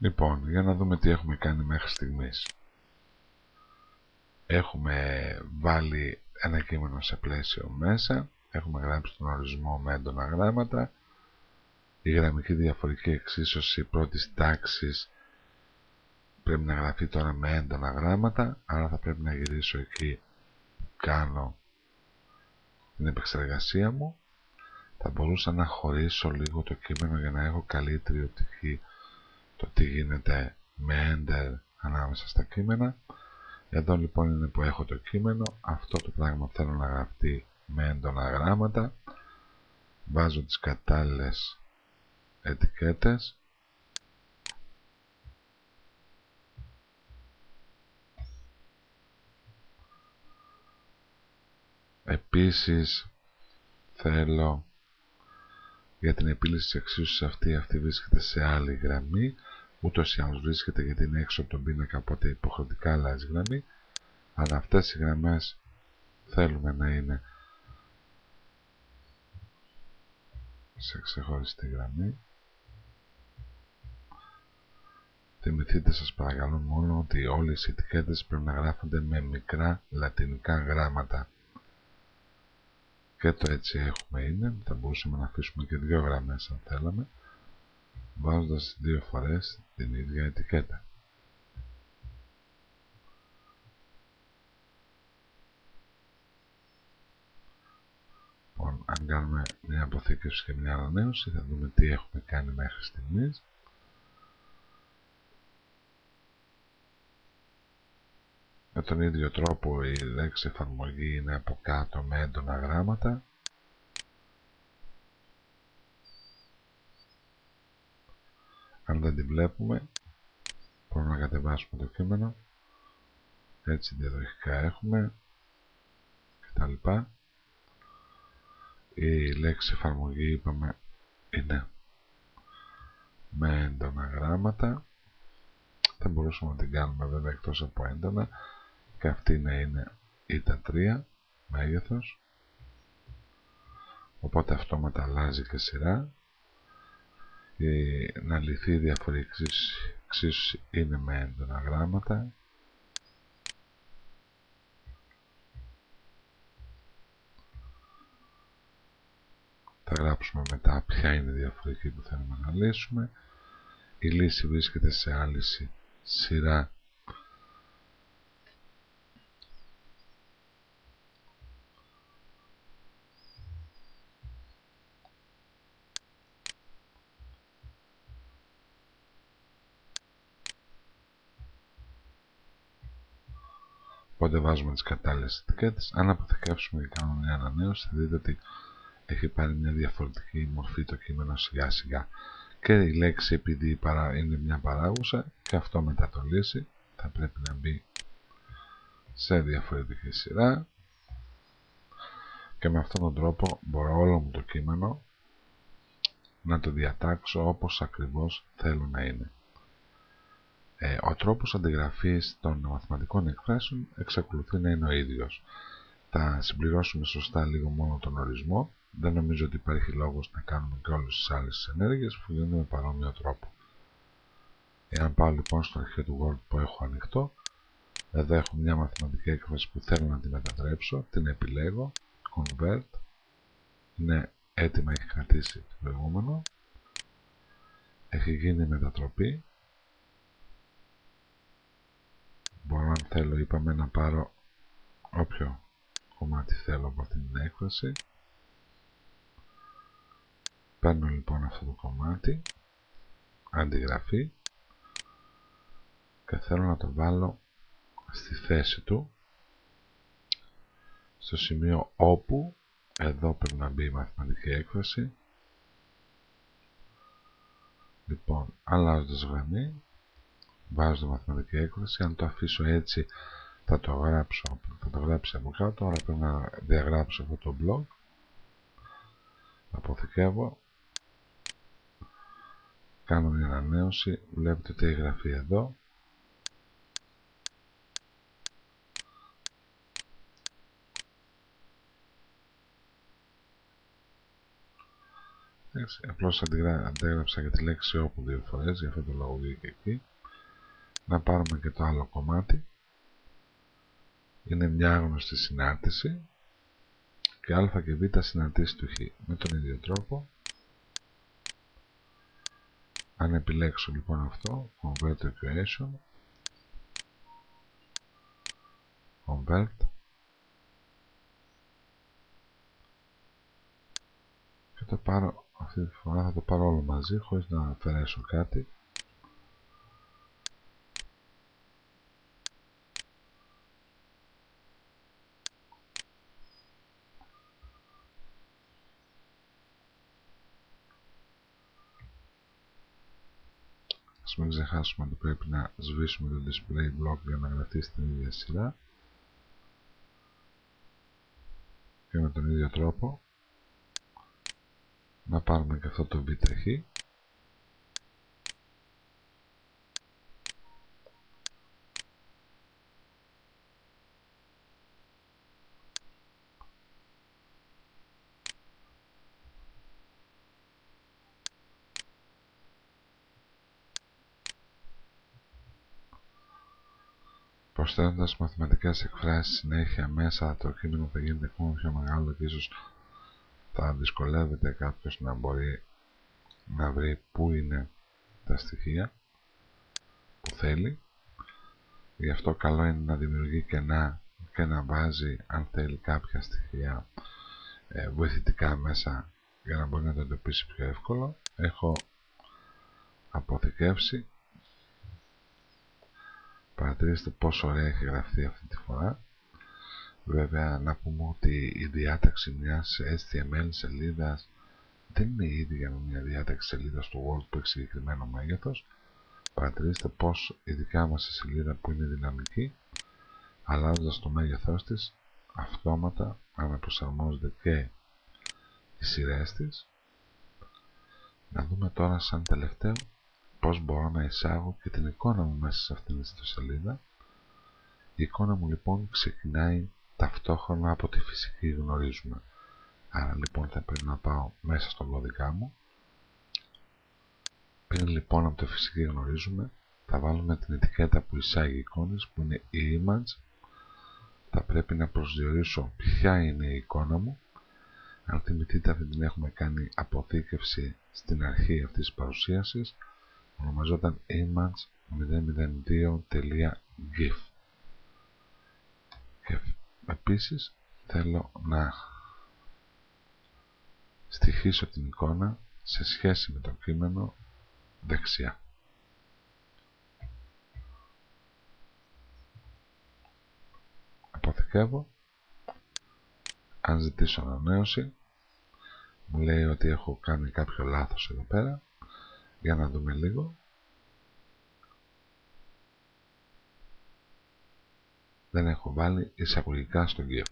Λοιπόν, για να δούμε τι έχουμε κάνει μέχρι στιγμής. Έχουμε βάλει ένα κείμενο σε πλαίσιο μέσα, έχουμε γράψει τον ορισμό με έντονα γράμματα, η γραμμική διαφορική εξίσωση πρώτης τάξης πρέπει να γραφεί τώρα με έντονα γράμματα, άρα θα πρέπει να γυρίσω εκεί που κάνω την επεξεργασία μου. Θα μπορούσα να χωρίσω λίγο το κείμενο για να έχω καλύτερη οπτική το τι γίνεται με enter ανάμεσα στα κείμενα. Εδώ λοιπόν είναι που έχω το κείμενο, αυτό το πράγμα θέλω να γραφτεί με έντονα γράμματα, βάζω τις κατάλληλες ετικέτες, επίσης θέλω για την επίλυση της εξίσωσης αυτή βρίσκεται σε άλλη γραμμή, ούτως ή άλλως βρίσκεται γιατί είναι έξω από τον πίνακα, οπότε υποχρεωτικά αλλάζει γραμμή, αλλά αυτές οι γραμμές θέλουμε να είναι σε ξεχωριστή γραμμή. Θυμηθείτε σας παρακαλώ μόνο ότι όλες οι ετικέτες πρέπει να γράφονται με μικρά λατινικά γράμματα. Και το έτσι έχουμε είναι, θα μπορούσαμε να αφήσουμε και δύο γραμμές αν θέλαμε, βάζοντας δύο φορές την ίδια ετικέτα. Λοιπόν, αν κάνουμε μια αποθήκευση και μια ανανέωση θα δούμε τι έχουμε κάνει μέχρι στιγμής. Με τον ίδιο τρόπο η λέξη εφαρμογή είναι από κάτω με έντονα γράμματα. Αν δεν τη βλέπουμε μπορούμε να κατεβάσουμε το κείμενο, έτσι διαδοχικά έχουμε κτλ. Η λέξη εφαρμογή είπαμε είναι με έντονα γράμματα, θα μπορούσαμε να την κάνουμε βέβαια εκτός από έντονα και αυτή να είναι η3 μέγεθος, οπότε αυτόματα αλλάζει και σειρά. Να λυθεί η διαφορική εξίσωση είναι με έντονα γράμματα. Θα γράψουμε μετά ποια είναι η διαφορική που θέλουμε να λύσουμε. Η λύση βρίσκεται σε άλλη σειρά οπότε βάζουμε τις κατάλληλες ετικέτες. Αν αποθηκεύσουμε και κάνουμε μια ανανέωση θα δείτε ότι έχει πάρει μια διαφορετική μορφή το κείμενο σιγά σιγά και η λέξη επειδή είναι μια παράγουσα και αυτό μετά το λύσει θα πρέπει να μπει σε διαφορετική σειρά και με αυτόν τον τρόπο μπορώ όλο μου το κείμενο να το διατάξω όπως ακριβώς θέλω να είναι. Ο τρόπος αντιγραφής των μαθηματικών εκφράσεων εξακολουθεί να είναι ο ίδιος. Θα συμπληρώσουμε σωστά λίγο μόνο τον ορισμό. Δεν νομίζω ότι υπάρχει λόγος να κάνουμε και όλες τις άλλες ενέργειες που γίνονται με παρόμοιο τρόπο. Εάν πάω λοιπόν στο αρχείο του Word που έχω ανοιχτό, εδώ έχω μια μαθηματική έκφραση που θέλω να τη μετατρέψω, την επιλέγω, Convert, είναι έτοιμα, έχει κρατήσει το προηγούμενο, έχει γίνει η μετατροπή. Μπορώ αν θέλω είπαμε να πάρω όποιο κομμάτι θέλω από αυτή την έκφραση. Παίρνω λοιπόν αυτό το κομμάτι, αντιγραφή, και θέλω να το βάλω στη θέση του, στο σημείο όπου εδώ πρέπει να μπει η μαθηματική έκφραση. Λοιπόν, αλλάζοντας γραμμή, βάζω τη μαθηματική έκφραση. Αν το αφήσω έτσι θα το γράψει από κάτω, αλλά πρέπει να διαγράψω αυτό το blog. Αποθηκεύω, κάνω μια ανανέωση, βλέπετε ότι έχει γραφεί εδώ. Απλώς αντέγραψα για τη λέξη όπου 2 φορές, για αυτό το λόγο βγήκε εκεί. Να πάρουμε και το άλλο κομμάτι. Είναι μια άγνωστη συνάρτηση και α και β συναρτήσει του χ. Με τον ίδιο τρόπο, αν επιλέξω λοιπόν αυτό, convert equation, convert, και το πάρω, αυτή τη φορά θα το πάρω όλο μαζί χωρίς να αφαιρέσω κάτι. Ας μην ξεχάσουμε ότι πρέπει να σβήσουμε το display block για να γραφτεί στην ίδια σειρά. Και με τον ίδιο τρόπο να πάρουμε και αυτό το β' προσθέτοντας μαθηματικές εκφράσεις συνέχεια μέσα, το κείμενο θα γίνεται ακόμα πιο μεγάλο και ίσως θα δυσκολεύεται κάποιος να μπορεί να βρει πού είναι τα στοιχεία που θέλει. Γι' αυτό καλό είναι να δημιουργεί κενά και να βάζει, αν θέλει, κάποια στοιχεία βοηθητικά μέσα για να μπορεί να το εντοπίσει πιο εύκολο. Έχω αποθηκεύσει. Παρατηρήστε πόσο ωραία έχει γραφτεί αυτή τη φορά. Βέβαια να πούμε ότι η διάταξη μιας HTML σελίδας δεν είναι η ίδια με μια διάταξη σελίδας του Word που έχει συγκεκριμένο μέγεθος. Παρατηρήστε πως η δικιά μας η σελίδα που είναι δυναμική, αλλάζοντας το μέγεθός της, αυτόματα αναπροσαρμόζονται και οι σειρές της. Να δούμε τώρα σαν τελευταίο πως μπορώ να εισάγω και την εικόνα μου μέσα σε αυτήν την σελίδα. Η εικόνα μου λοιπόν ξεκινάει ταυτόχρονα από τη φυσική γνωρίζουμε. Άρα λοιπόν θα πρέπει να πάω μέσα στον κώδικα μου. Πριν λοιπόν από το φυσική γνωρίζουμε, θα βάλουμε την ετικέτα που εισάγει εικόνες, που είναι η image. Θα πρέπει να προσδιορίσω ποια είναι η εικόνα μου. Αν θυμηθείτε, αυτή την έχουμε κάνει αποθήκευση στην αρχή αυτής της παρουσίασης. Ονομαζόταν image002.gif. Και επίσης θέλω να στοιχίσω την εικόνα σε σχέση με το κείμενο δεξιά. Αποθηκεύω. Αν ζητήσω ανανέωση, μου λέει ότι έχω κάνει κάποιο λάθος εδώ πέρα. Για να δούμε λίγο. Δεν έχω βάλει εισαγωγικά στο GIF.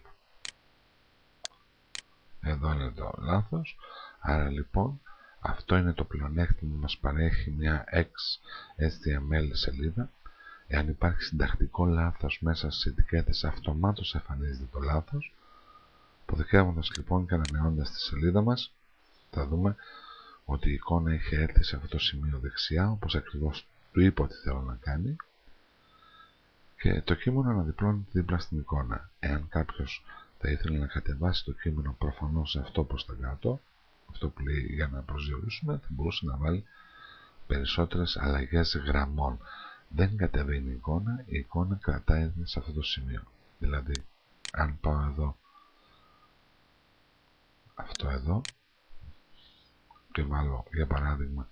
Εδώ είναι το λάθος. Άρα λοιπόν αυτό είναι το πλεονέκτημα που μας παρέχει μια XHTML σελίδα. Εάν υπάρχει συντακτικό λάθος μέσα στις ετικέτες, αυτομάτως εμφανίζεται το λάθος. Αποθηκεύοντας λοιπόν και ανανεώντας τη σελίδα μας, θα δούμε ότι η εικόνα έχει έρθει σε αυτό το σημείο δεξιά, όπως ακριβώς του είπα ότι θέλω να κάνει, και το κείμενο αναδιπλώνεται δίπλα στην εικόνα. Εάν κάποιος θα ήθελε να κατεβάσει το κείμενο προφανώς σε αυτό προς τα κάτω, αυτό που λέει για να προσδιορίσουμε, θα μπορούσε να βάλει περισσότερες αλλαγές γραμμών. Δεν κατεβαίνει η εικόνα κρατάει σε αυτό το σημείο. Δηλαδή, αν πάω εδώ, αυτό εδώ, και βάλω για παράδειγμα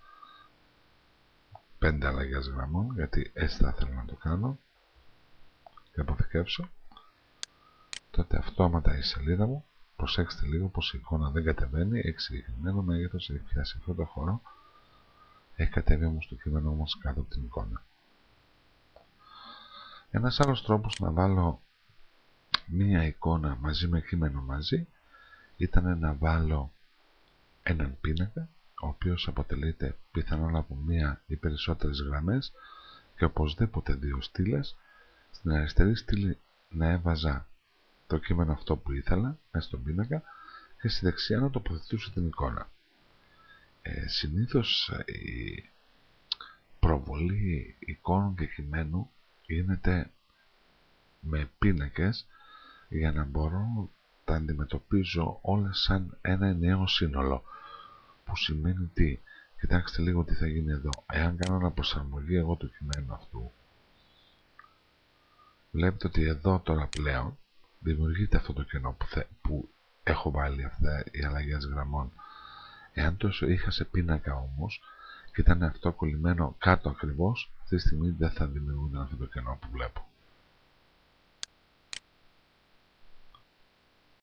5 αλλαγές γραμμών, γιατί έτσι θα ήθελα να το κάνω, και αποθηκεύσω, τότε αυτόματα η σελίδα μου, προσέξτε λίγο πως η εικόνα δεν κατεβαίνει, έχει συγκεκριμένο μέγεθος, έχει πιάσει αυτό το χώρο, έχει κατέβει όμως το κείμενο όμως κάτω από την εικόνα. Ένας άλλος τρόπος να βάλω μία εικόνα μαζί με κείμενο μαζί ήταν να βάλω έναν πίνακα, ο οποίος αποτελείται πιθανόν από μία ή περισσότερες γραμμές και οπωσδήποτε δύο στήλες. Στην αριστερή στήλη να έβαζα το κείμενο αυτό που ήθελα μέσα στον πίνακα και στη δεξιά να τοποθετούσα την εικόνα. Συνήθως η προβολή εικόνων και κειμένου γίνεται με πίνακες για να μπορώ τα αντιμετωπίζω όλα σαν ένα νέο σύνολο, που σημαίνει τι? Κοιτάξτε λίγο τι θα γίνει εδώ. Εάν κάνω αναπροσαρμογή εγώ του κειμένου αυτού, βλέπετε ότι εδώ τώρα πλέον δημιουργείται αυτό το κενό που έχω βάλει αυτά οι αλλαγές γραμμών. Εάν το είχα σε πίνακα όμως και ήταν αυτό κολλημένο κάτω ακριβώς, αυτή τη στιγμή δεν θα δημιουργούνται αυτό το κενό που βλέπω.